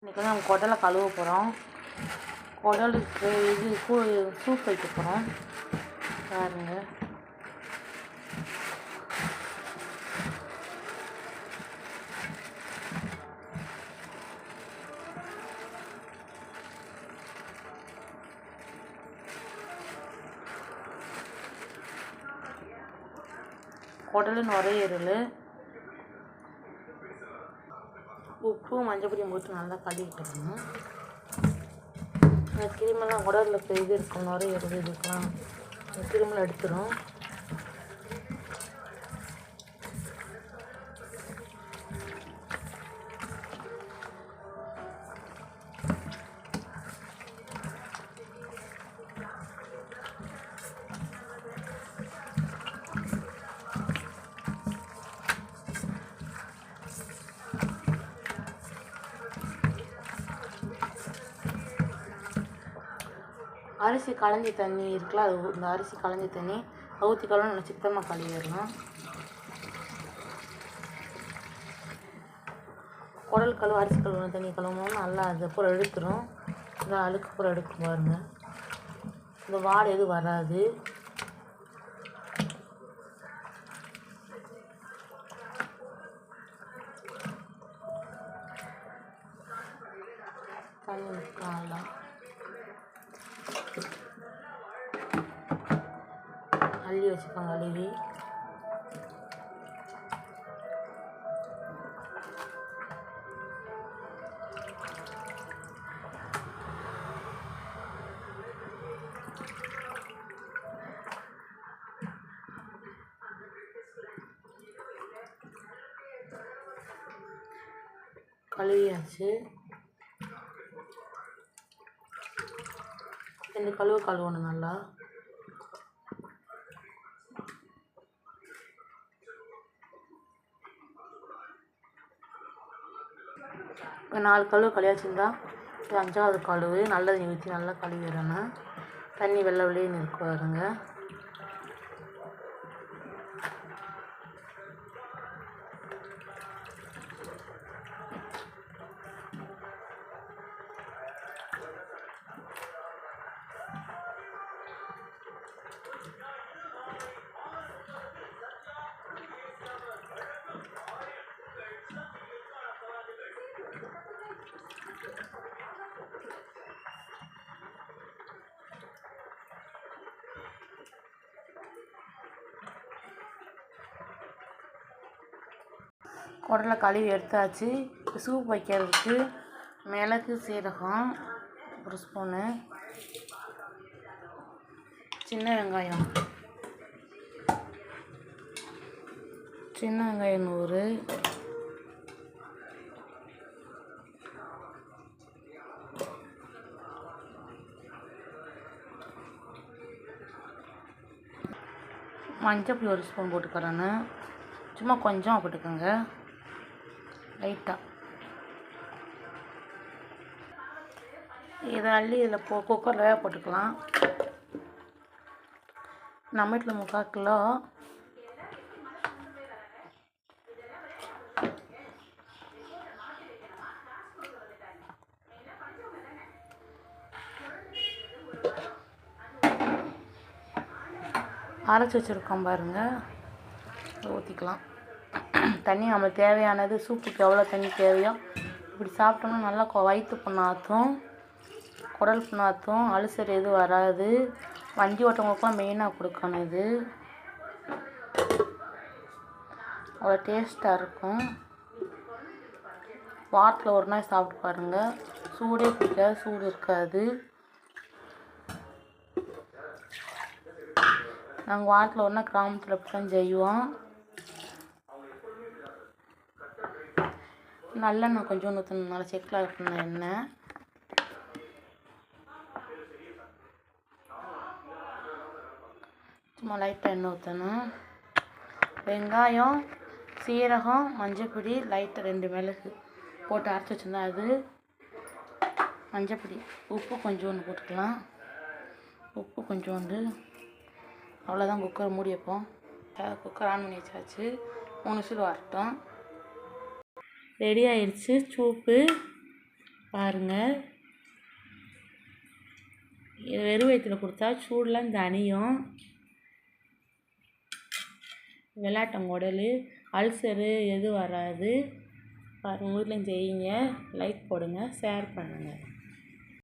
இன்றைக்கி நம்ம குடலை கழுவ போகிறோம். குடலுக்கு சூப் வைக்க போகிறோம். பாருங்க, குடல் நுரையீரல், உப்பு மஞ்சள் போட்டு நல்லா கழுவிட்டுருக்கணும். இந்த கிருமெல்லாம் குடலில் இது இருக்கும், நுரையீரல் இதுக்கெல்லாம் கிருமெல்லாம் எடுத்துடும். அரிசி களைஞ்சி தண்ணி இருக்குல்ல, அது இந்த அரிசி களைஞ்சி தண்ணி ஊற்றி கழுவணும். நல்லா சுத்தமாக கழுவிடணும். குடல் கழுவு அரிசி கழுவணும் தண்ணி கழுவணும். நல்லா அது பூரா எடுத்துடும். இந்த அழுக்கு பூரா எடுக்கும் பாருங்க. இந்த வாடை எதுவும் வராது. தண்ணி நல்லா அள்ளி வச்சுக்கோங்க. அழுவி கழுவியாச்சு. இந்த கழுவணும் நல்லா. இப்போ 4 கழுவு கழுவியாச்சுருந்தா இது 5வது கழுவு. நல்ல தண்ணி ஊற்றி நல்லா கழுவிடணும். தண்ணி வெள்ளை வெளியேன்னு இருக்கு பாருங்க. குடலை கழுவி எடுத்தாச்சு. சூப் வைக்கிறதுக்கு மிளகு, சீரகம் 1 ஸ்பூனு, சின்ன வெங்காயம் 100, மஞ்சள் 1 ஸ்பூன் போட்டுக்கிறேன்னு. சும்மா கொஞ்சம் போட்டுக்கோங்க, லைட்டாக. இதை அள்ளி இதில் குக்கரில் வேக போட்டுக்கலாம். நம்ம வீட்டில் 3/4 கிலோ. அரைச்சி வச்சுருக்கோம் பாருங்கள், ஊற்றிக்கலாம். தண்ணி நம்மளுக்கு தேவையானது, சூப்புக்கு எவ்வளோ தண்ணி தேவையோ. இப்படி சாப்பிட்டோம்னா நல்லா வயிற்று புண்ணாற்றும், குடல் புண்ணாற்றும், அல்சர் எதுவும் வராது. வண்டி ஓட்டவங்களுக்குலாம் மெயினாக கொடுக்கணும். இது அவ்வளோ டேஸ்ட்டாக இருக்கும். வாரத்தில் 1 நாள் சாப்பிட்டு பாருங்கள். சூடே பிடிக்காது, சூடு இருக்காது. நாங்கள் வாரத்தில் 1 நாள் கிராமத்தில் அப்படி தான் செய்வோம். நல்லெண்ணெய் கொஞ்சம் ஊற்றணும். நல்லா செக்கில் இருக்கணும் எண்ணெய். சும்மா லைட்டாக எண்ணெய் ஊற்றணும். வெங்காயம், சீரகம், மஞ்சப்பொடி, லைட்டாக 2 மிளகு போட்டு அரைச்சி வச்சுருந்தா அது. மஞ்சப்பொடி, உப்பு கொஞ்சோண்டு போட்டுக்கலாம். உப்பு கொஞ்சோண்டு. அவ்வளோதான். குக்கர் மூடி வைப்போம். குக்கர் ஆன் பண்ணி வச்சாச்சு. 3 விசில் வரட்டும். ரெடி ஆயிடுச்சு சூப்பு. பாருங்கள், இது வெறும் வயிற்றில் கொடுத்தா சூடெலாம் தணியும். வெள்ளாட்டங்குடல், அல்சரு எதுவும் வராது. பாருங்கள், வீட்லையும் செய்யுங்க. லைக் போடுங்க, ஷேர் பண்ணுங்கள்.